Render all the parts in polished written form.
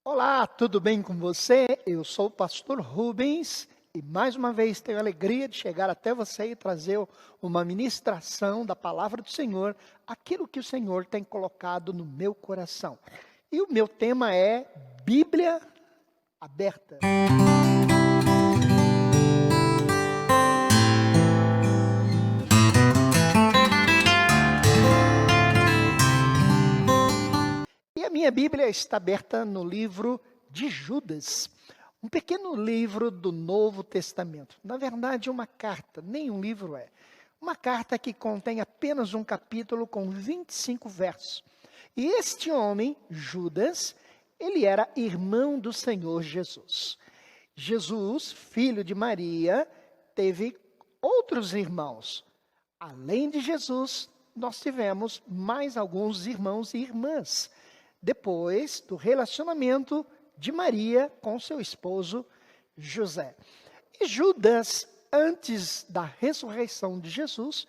Olá, tudo bem com você? Eu sou o pastor Rubens e mais uma vez tenho a alegria de chegar até você e trazer uma ministração da palavra do Senhor, aquilo que o Senhor tem colocado no meu coração. E o meu tema é Bíblia aberta. E a minha Bíblia está aberta no livro de Judas, um pequeno livro do Novo Testamento. Na verdade, uma carta, nem um livro é. Uma carta que contém apenas um capítulo com 25 versos. E este homem, Judas, ele era irmão do Senhor Jesus. Jesus, filho de Maria, teve outros irmãos. Além de Jesus, nós tivemos mais alguns irmãos e irmãs. Depois do relacionamento de Maria com seu esposo José. E Judas, antes da ressurreição de Jesus,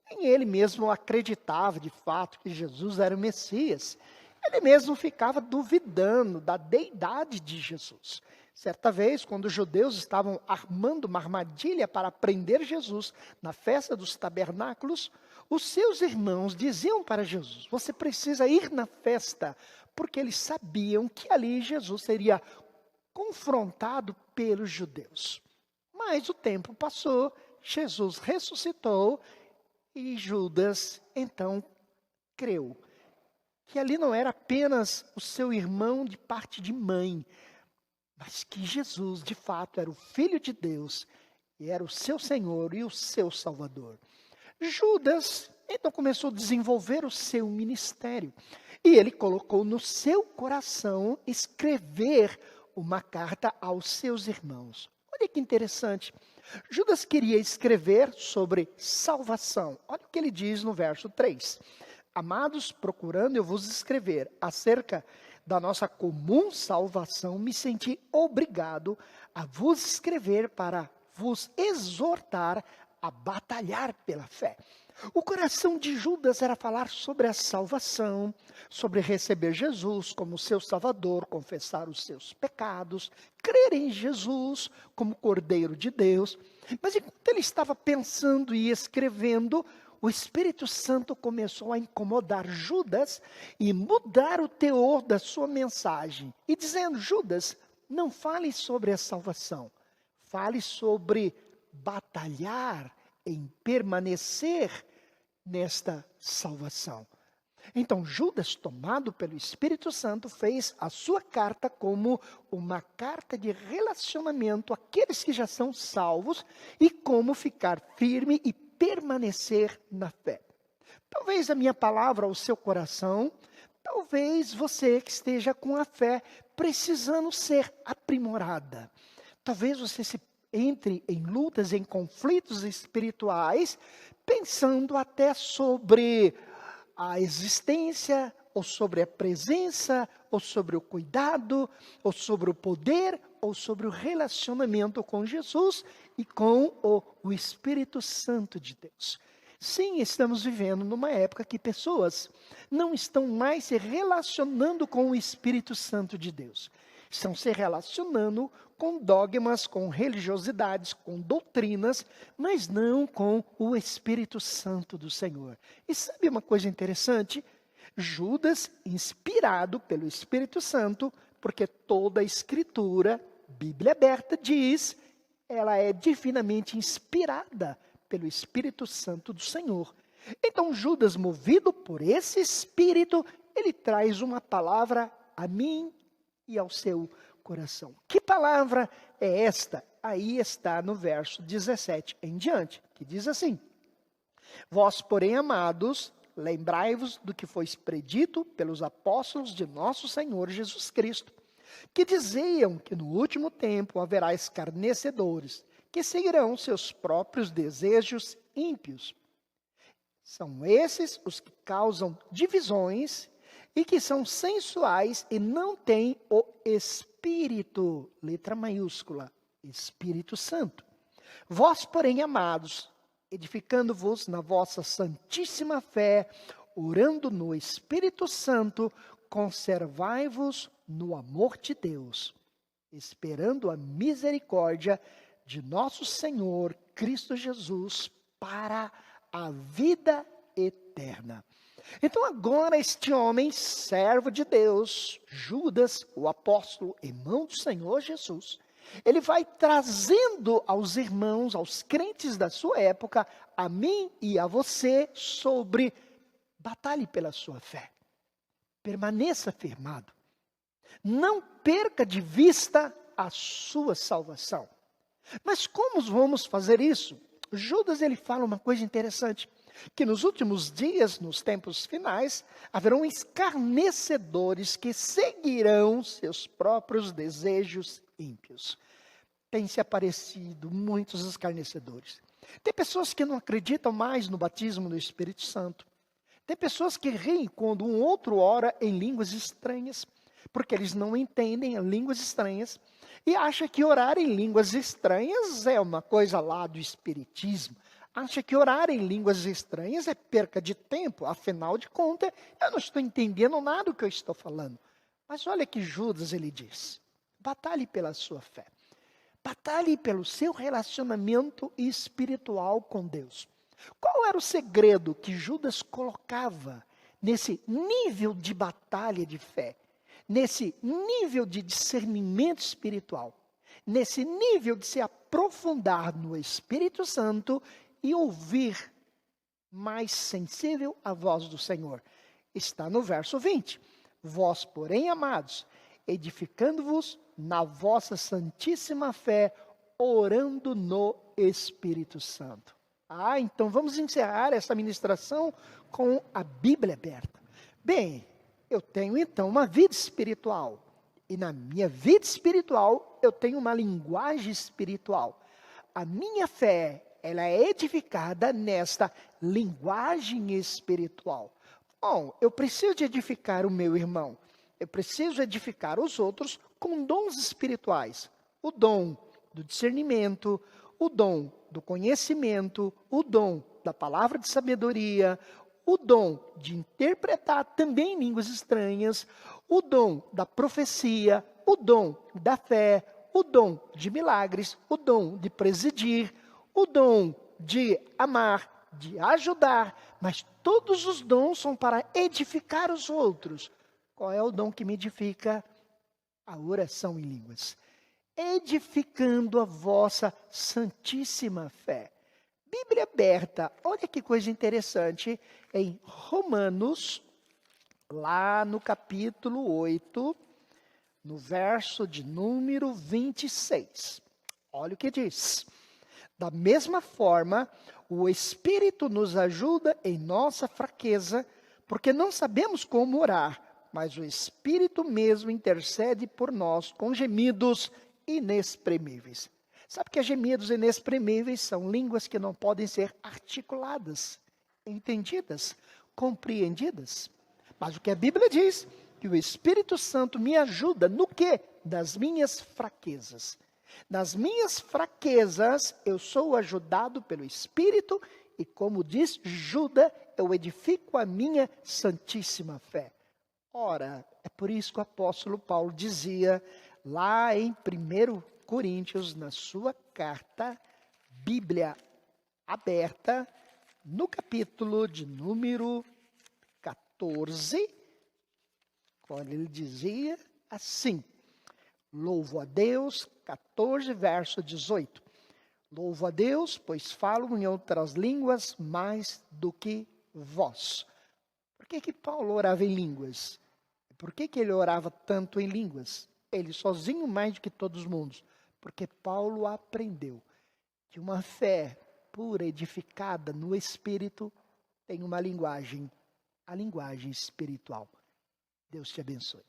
nem ele mesmo acreditava de fato que Jesus era o Messias. Ele mesmo ficava duvidando da deidade de Jesus. Certa vez, quando os judeus estavam armando uma armadilha para prender Jesus na festa dos tabernáculos, os seus irmãos diziam para Jesus: você precisa ir na festa, porque eles sabiam que ali Jesus seria confrontado pelos judeus. Mas o tempo passou, Jesus ressuscitou e Judas então creu que ali não era apenas o seu irmão de parte de mãe, mas que Jesus de fato era o Filho de Deus e era o seu Senhor e o seu Salvador. Judas então começou a desenvolver o seu ministério. E ele colocou no seu coração escrever uma carta aos seus irmãos. Olha que interessante. Judas queria escrever sobre salvação. Olha o que ele diz no verso 3. Amados, procurando eu vos escrever acerca da nossa comum salvação, me senti obrigado a vos escrever para vos exortar a batalhar pela fé. O coração de Judas era falar sobre a salvação, sobre receber Jesus como seu Salvador, confessar os seus pecados, crer em Jesus como Cordeiro de Deus. Mas enquanto ele estava pensando e escrevendo, o Espírito Santo começou a incomodar Judas e mudar o teor da sua mensagem. E dizendo: Judas, não fale sobre a salvação, fale sobre batalhar em permanecer nesta salvação. Então Judas, tomado pelo Espírito Santo, fez a sua carta como uma carta de relacionamento àqueles que já são salvos e como ficar firme e permanecer na fé. Talvez a minha palavra ao seu coração, talvez você que esteja com a fé precisando ser aprimorada. Talvez você se entre em lutas, em conflitos espirituais, pensando até sobre a existência, ou sobre a presença, ou sobre o cuidado, ou sobre o poder, ou sobre o relacionamento com Jesus e com o Espírito Santo de Deus. Sim, estamos vivendo numa época que pessoas não estão mais se relacionando com o Espírito Santo de Deus. Estão se relacionando com dogmas, com religiosidades, com doutrinas, mas não com o Espírito Santo do Senhor. E sabe uma coisa interessante? Judas, inspirado pelo Espírito Santo, porque toda a Escritura, Bíblia aberta, diz, ela é divinamente inspirada pelo Espírito Santo do Senhor. Então Judas, movido por esse Espírito, ele traz uma palavra a mim e ao seu coração. Que palavra é esta? Aí está no verso 17 em diante, que diz assim: Vós, porém, amados, lembrai-vos do que foi predito pelos apóstolos de nosso Senhor Jesus Cristo, que diziam que no último tempo haverá escarnecedores, que seguirão seus próprios desejos ímpios. São esses os que causam divisões e que são sensuais e não têm o Espírito, letra maiúscula, Espírito Santo. Vós, porém, amados, edificando-vos na vossa santíssima fé, orando no Espírito Santo, conservai-vos no amor de Deus, esperando a misericórdia de nosso Senhor Cristo Jesus para a vida eterna. Então agora este homem, servo de Deus, Judas, o apóstolo, irmão do Senhor Jesus, ele vai trazendo aos irmãos, aos crentes da sua época, a mim e a você, sobre batalhe pela sua fé. Permaneça firmado. Não perca de vista a sua salvação. Mas como vamos fazer isso? Judas ele fala uma coisa interessante, que nos últimos dias, nos tempos finais, haverão escarnecedores que seguirão seus próprios desejos ímpios. Tem se aparecido muitos escarnecedores. Tem pessoas que não acreditam mais no batismo do Espírito Santo. Tem pessoas que riem quando um outro ora em línguas estranhas, porque eles não entendem as línguas estranhas e acham que orar em línguas estranhas é uma coisa lá do espiritismo. Acha que orar em línguas estranhas é perca de tempo, afinal de contas, eu não estou entendendo nada do que eu estou falando. Mas olha que Judas ele diz: batalhe pela sua fé. Batalhe pelo seu relacionamento espiritual com Deus. Qual era o segredo que Judas colocava nesse nível de batalha de fé? Nesse nível de discernimento espiritual? Nesse nível de se aprofundar no Espírito Santo e ouvir mais sensível a voz do Senhor? Está no verso 20. Vós, porém, amados, edificando-vos na vossa santíssima fé, orando no Espírito Santo. Então vamos encerrar essa ministração com a Bíblia aberta. Bem, eu tenho então uma vida espiritual. E na minha vida espiritual, eu tenho uma linguagem espiritual. A minha fé, ela é edificada nesta linguagem espiritual. Bom, eu preciso de edificar o meu irmão. Eu preciso edificar os outros com dons espirituais. O dom do discernimento, o dom do conhecimento, o dom da palavra de sabedoria, o dom de interpretar também línguas estranhas, o dom da profecia, o dom da fé, o dom de milagres, o dom de presidir, o dom de amar, de ajudar, mas todos os dons são para edificar os outros. Qual é o dom que me edifica? A oração em línguas. Edificando a vossa santíssima fé. Bíblia aberta, olha que coisa interessante, em Romanos, lá no capítulo 8, no verso de número 26. Olha o que diz. Da mesma forma, o Espírito nos ajuda em nossa fraqueza, porque não sabemos como orar, mas o Espírito mesmo intercede por nós com gemidos inexprimíveis. Sabe que gemidos inexprimíveis são línguas que não podem ser articuladas, entendidas, compreendidas. Mas o que a Bíblia diz? Que o Espírito Santo me ajuda no quê? Das minhas fraquezas. Nas minhas fraquezas, eu sou ajudado pelo Espírito e, como diz Judas, eu edifico a minha santíssima fé. Ora, é por isso que o apóstolo Paulo dizia, lá em 1 Coríntios, na sua carta, Bíblia aberta, no capítulo de número 14, quando ele dizia assim, louvo a Deus, 14, verso 18. Louvo a Deus, pois falo em outras línguas mais do que vós. Por que Paulo orava em línguas? Por que ele orava tanto em línguas? Ele sozinho mais do que todos os mundos. Porque Paulo aprendeu que uma fé pura, edificada no Espírito, tem uma linguagem, a linguagem espiritual. Deus te abençoe.